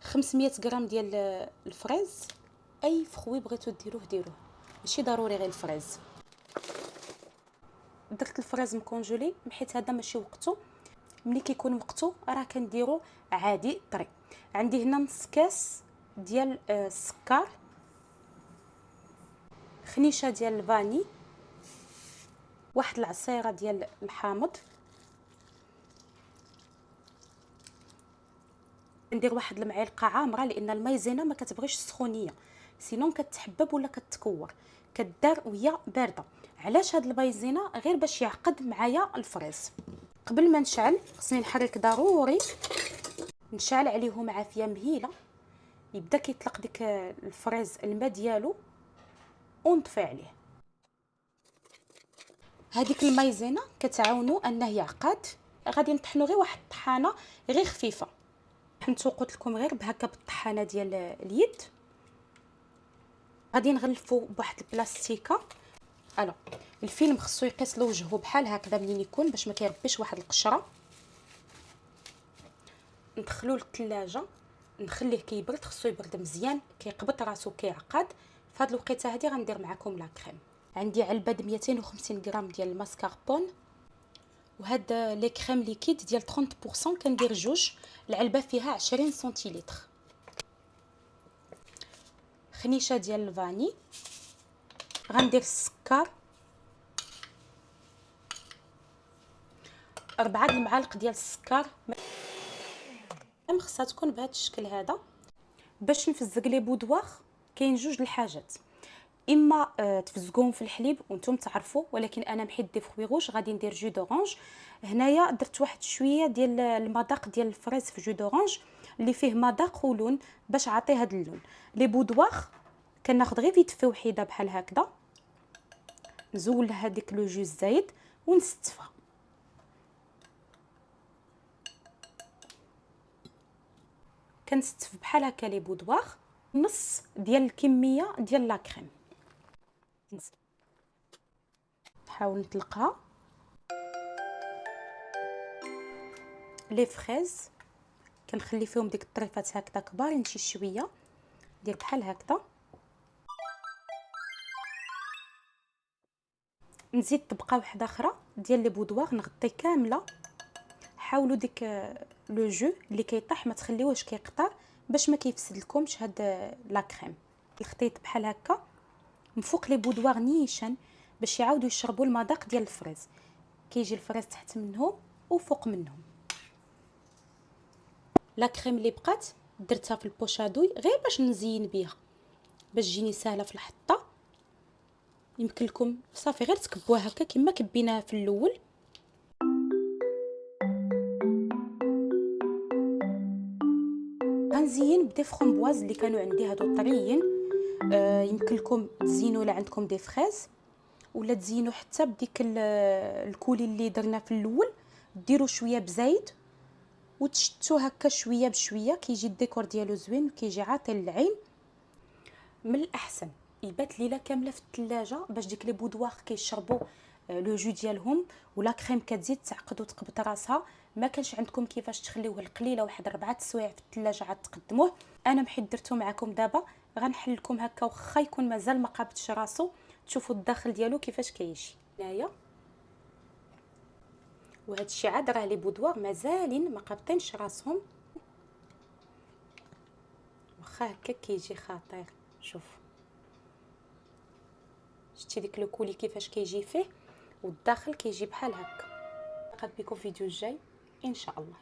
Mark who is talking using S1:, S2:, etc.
S1: 500 غرام ديال الفريز. اي فخوي بغيتو ديروه ماشي ضروري غير الفريز. درت الفريز مكونجولي حيت هذا ماشي وقته. ملي كيكون وقته راه كنديرو عادي طري. عندي هنا نص كاس ديال السكر، خنيشه ديال الفاني، واحد العصيره ديال الحامض، ندير واحد المعلقه عامره لان المايزينا ما كتبغيش السخونيه، سينون كتحبب ولا كتكور، كدار وهي بارده. علاش هاد المايزينا؟ غير باش يعقد معايا الفريز. قبل ما نشعل خصني نحرك ضروري، نشعل عليهم عافيه مهيله، يبدا كيطلق ديك الفريز الماء ديالو ونطفي عليه. هذيك المايزينا كتعاونو انه يعقد. غادي نطحنو غير واحد الطحانه غير خفيفه، حنتو قلت لكم غير بهكا بالطحانه ديال اليد. غادي نغلفو بواحد البلاستيكه. الو الفيلم خصو يقيس له وجهه بحال هكذا منين يكون باش ما كيربيش واحد القشره. ندخلو للثلاجه، نخليه كيبرد، خصو يبرد مزيان، كيقبط راسو كيعقد. في هذه الوقيته هذه غندير معكم لا كريم. عندي علبه 250 غرام ديال الماسكاربون، وهاد لي كريم ليكيد ديال 30% كندير جوج. العلبه فيها 20 سنتيلتر. خنيشه ديال الفاني، غندير السكر، 4 المعالق ديال السكر. خصها تكون بهذا الشكل هذا. باش نفزق لي بودواغ كاين جوج الحاجات، اما تفزقوهم في الحليب وانتم تعرفوا، ولكن انا محيت دي فروي روج غادي ندير جو دورانج. هنايا درت واحد شويه ديال المذاق ديال الفريز في جو دورانج اللي فيه مذاق ولون باش عطي هذا اللون. لي بودواغ كناخذ غير فيت في وحيده بحال هكذا، نزول هذيك لو جو الزايد ونستفها. كنستف بحال هكا لي بودواغ نص ديال الكميه ديال لا كريم. نحاول نطلقها. لي فريز كنخلي فيهم ديك الطريفات هكذا كبار شي شويه، ندير بحال هكذا. نزيد طبقه واحده اخرى ديال لي بودواغ نغطي كامله. حاولوا ديك لو جو اللي كيطيح ما تخليوهش كيقطر باش ما كيفسد لكمش هاد لا كريم. الخطيط بحال هكا من فوق لي بودواغ نيشان باش يعاودوا يشربوا المذاق ديال الفريز. كيجي الفريز تحت منهم وفوق منهم. لا كريم اللي بقات درتها في البوشادوي غير باش نزين بها، باش تجيني سهله في الحطه. يمكن لكم صافي غير تكبوها هكا كما كبيناها في الاول. غنزين بدي فرومبواز اللي كانوا عندي هادو طريين. يمكن لكم تزينوا الا عندكم دي فريز، ولا تزينوا حتى بديك الكولي اللي درنا في الاول. ديروا شويه بزيت وتشتوا هكا شويه بشويه، كيجي الديكور ديالو زوين وكيجي عاطي للعين. من الاحسن يبات ليله كامله في الثلاجه باش ديك لي بودواغ كيشربوا لو جو ديالهم، ولا كريم كتزيد تعقد وتقبط راسها. ما كانش عندكم كيفاش تخليوه القليله واحد 4 سوايع في الثلاجه عاد تقدموه. انا محيت درتو معكم دابا غنحل لكم هكا واخا يكون مازال ما قابطش راسو. تشوفوا الداخل ديالو كيفاش كيجي هنايا. وهذا الشيء عاد راه لي بودواغ مازالين ما قابطينش راسهم، واخا هكا كيجي خطير. شوف شتي ديك لو كولي كيفاش كيجي فيه، والداخل كيجي بحال هكا. نلقاك بكم في فيديو الجاي ان شاء الله.